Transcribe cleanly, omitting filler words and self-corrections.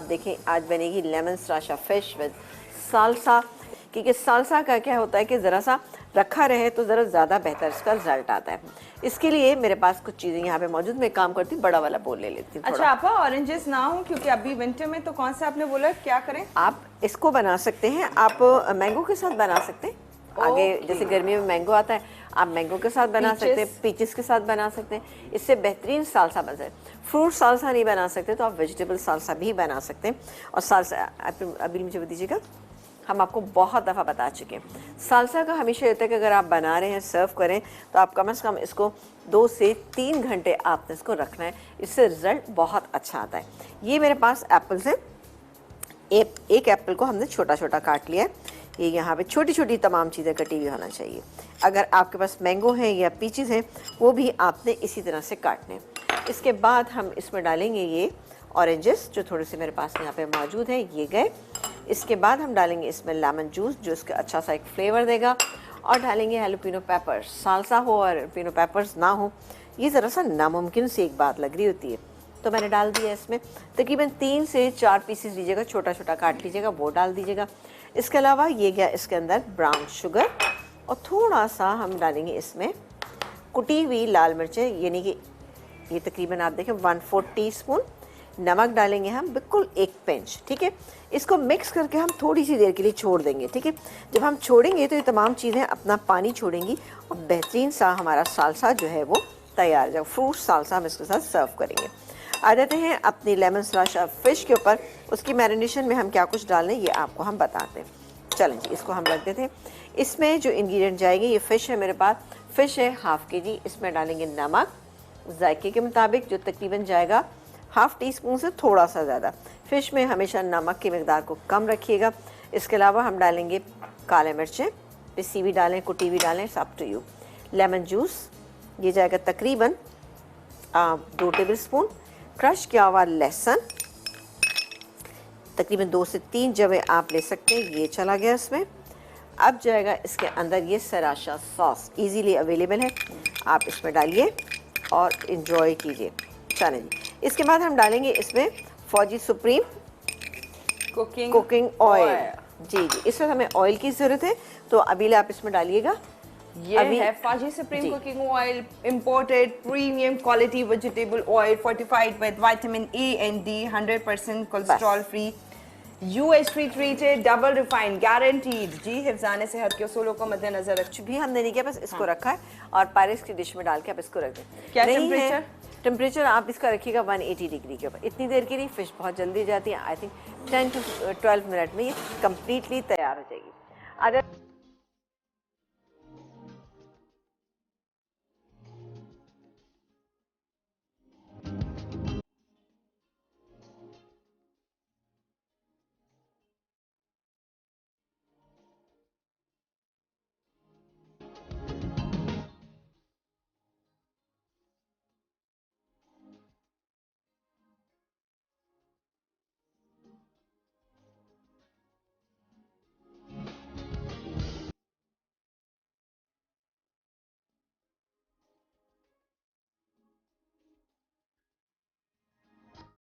देखें आज बनेगी लेमन स्राशा फिश विद सालसा, क्योंकि सालसा का क्या होता है कि ज़रा सा रखा रहे तो ज़रा ज़्यादा बेहतर इसका रिजल्ट आता है। इसके लिए मेरे पास कुछ चीज़ें यहाँ पे मौजूद, मैं काम करती हूँ बड़ा वाला बोल ले लेती हूँ। अच्छा आपा, ऑरेंजेस ना हो क्योंकि अभी विंटर में, तो कौन सा आपने बोला क्या करें? आप इसको बना सकते हैं, आप मैंगो के साथ बना सकते हैं। आगे जैसे गर्मियों में मैंगो आता है, आप मैंगो के साथ बना सकते हैं, पीचेस के साथ बना सकते हैं, इससे बेहतरीन सालसा बन जाए। फ्रूट सालसा नहीं बना सकते तो आप वेजिटेबल सालसा भी बना सकते हैं। और सालसा अभी मुझे दीजिएगा, हम आपको बहुत दफ़ा बता चुके हैं सालसा का हमेशा रहता है कि अगर आप बना रहे हैं सर्व करें तो आप कम से कम इसको 2 से 3 घंटे आपने इसको रखना है, इससे रिज़ल्ट बहुत अच्छा आता है। ये मेरे पास एप्पल्स हैं, एक एप्पल को हमने छोटा छोटा काट लिया है। ये यहाँ पे छोटी छोटी तमाम चीज़ें कटी हुई होना चाहिए। अगर आपके पास मैंगो है या पीचेस हैं वो भी आपने इसी तरह से काटने। इसके बाद हम इसमें डालेंगे ये ऑरेंजेस जो थोड़े से मेरे पास यहाँ पे मौजूद हैं, ये गए। इसके बाद हम डालेंगे इसमें लेमन जूस जो इसका अच्छा सा एक फ्लेवर देगा, और डालेंगे हैलोपिनो पेपर्स। सालसा हो और हैलोपिनो पेपर्स ना हो, ये ज़रा सा नामुमकिन सी एक बात लग रही होती है, तो मैंने डाल दिया इसमें। तकरीबन 3 से 4 पीसेस लीजिएगा, छोटा छोटा काट लीजिएगा, वो डाल दीजिएगा। इसके अलावा ये गया इसके अंदर ब्राउन शुगर, और थोड़ा सा हम डालेंगे इसमें कुटी हुई लाल मिर्चें, यानी कि ये तकरीबन आप देखें 1/4 टीस्पून। नमक डालेंगे हम बिल्कुल 1 पिंच, ठीक है। इसको मिक्स करके हम थोड़ी सी देर के लिए छोड़ देंगे, ठीक है। जब हम छोड़ेंगे तो ये तमाम चीज़ें अपना पानी छोड़ेंगी और बेहतरीन सा हमारा सालसा जो है वो तैयार, जब फ्रूट सालसा हम इसके साथ सर्व करेंगे। आ जाते हैं अपनी लेमन स्राशा फ़िश के ऊपर। उसकी मैरिनेशन में हम क्या कुछ डाल लें ये आपको हम बताते हैं। चलें जी, इसको हम रख देते हैं। इसमें जो इंग्रेडिएंट जाएंगे, ये फ़िश है मेरे पास, फ़िश है ½ kg। इसमें डालेंगे नमक जायके के मुताबिक, जो तकरीबन जाएगा ½ टीस्पून से थोड़ा सा ज़्यादा। फ़िश में हमेशा नमक की मिकदार को कम रखिएगा। इसके अलावा हम डालेंगे काले मिर्चें, पिसी हुई डालें, कुटी हुई डालें, up to you. Lemon juice ये जाएगा तकरीबन 2 टेबल स्पून। क्रश किया हुआ लहसुन तकरीबन 2 से 3 जवे आप ले सकते हैं, ये चला गया इसमें। अब जाएगा इसके अंदर ये सराशा सॉस, इजीली अवेलेबल है, आप इसमें डालिए और इन्जॉय कीजिए। चलें जी, इसके बाद हम डालेंगे इसमें फौजी सुप्रीम कुकिंग ऑयल। जी जी, इस वक्त हमें ऑयल की ज़रूरत है, तो अभी आप इसमें डालिएगा। ये है फौजी supreme cooking oil, imported premium quality vegetable oil, fortified with vitamin A and D, 100% cholesterol free, UHT treated, double refined, guaranteed. जी, हिफ्ज़ाने सेहत के उसूलों को मद्देनजर रख भी हमने नहीं किया, बस इसको रखा है और पायरेक्स की डिश में डाल के आप इसको रख दें। क्या टेम्परेचर? टेम्परेचर आप इसका रखिएगा 180 डिग्री के ऊपर। इतनी देर के लिए फ़िश बहुत जल्दी जाती है, आई थिंक 10 to 12 मिनट में ये कम्प्लीटली तैयार हो जाएगी। अगर